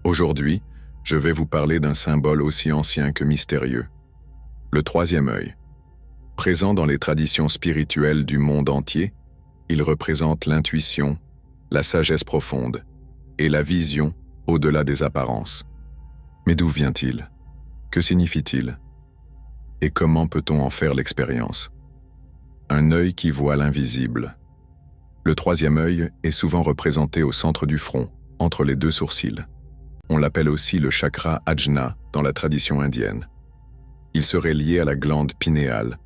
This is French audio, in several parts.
Aujourd'hui, je vais vous parler d'un symbole aussi ancien que mystérieux. Le troisième œil. Présent dans les traditions spirituelles du monde entier, il représente l'intuition, la sagesse profonde et la vision au-delà des apparences. Mais d'où vient-il? Que signifie-t-il? Et comment peut-on en faire l'expérience? Un œil qui voit l'invisible. Le troisième œil est souvent représenté au centre du front, entre les deux sourcils. On l'appelle aussi le chakra Ajna dans la tradition indienne. Il serait lié à la glande pinéale,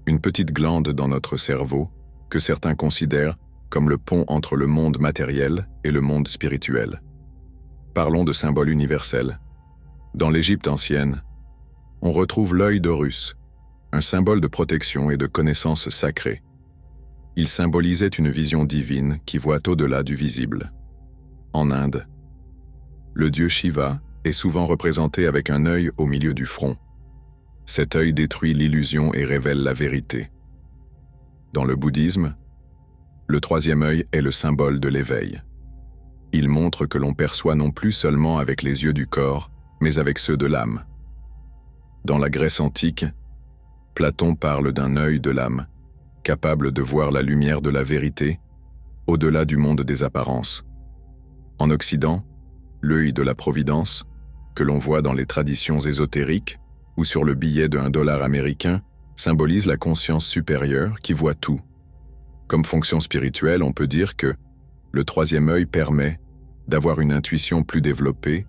une petite glande dans notre cerveau que certains considèrent comme le pont entre le monde matériel et le monde spirituel. Parlons de symboles universels. Dans l'Égypte ancienne, on retrouve l'œil d'Horus, un symbole de protection et de connaissance sacrée. Il symbolisait une vision divine qui voit au-delà du visible. En Inde, le dieu Shiva est souvent représenté avec un œil au milieu du front. Cet œil détruit l'illusion et révèle la vérité. Dans le bouddhisme, le troisième œil est le symbole de l'éveil. Il montre que l'on perçoit non plus seulement avec les yeux du corps, mais avec ceux de l'âme. Dans la Grèce antique, Platon parle d'un œil de l'âme, capable de voir la lumière de la vérité, au-delà du monde des apparences. En Occident, l'œil de la providence, que l'on voit dans les traditions ésotériques ou sur le billet de $1 américain, symbolise la conscience supérieure qui voit tout. Comme fonction spirituelle, on peut dire que le troisième œil permet d'avoir une intuition plus développée,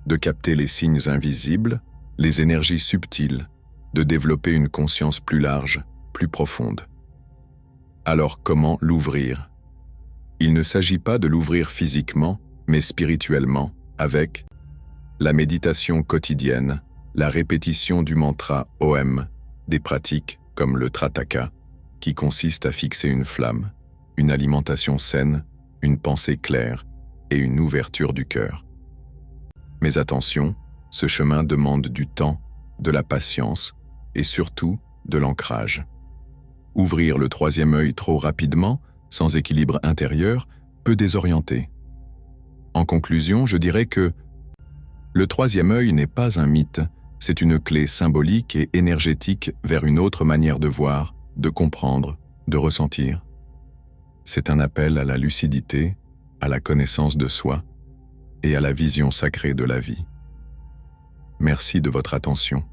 de capter les signes invisibles, les énergies subtiles, de développer une conscience plus large, plus profonde. Alors comment l'ouvrir? Il ne s'agit pas de l'ouvrir physiquement, mais spirituellement, avec la méditation quotidienne, la répétition du mantra Om, des pratiques comme le Trataka, qui consiste à fixer une flamme, une alimentation saine, une pensée claire et une ouverture du cœur. Mais attention, ce chemin demande du temps, de la patience et surtout de l'ancrage. Ouvrir le troisième œil trop rapidement, sans équilibre intérieur, peut désorienter. En conclusion, je dirais que le troisième œil n'est pas un mythe, c'est une clé symbolique et énergétique vers une autre manière de voir, de comprendre, de ressentir. C'est un appel à la lucidité, à la connaissance de soi et à la vision sacrée de la vie. Merci de votre attention.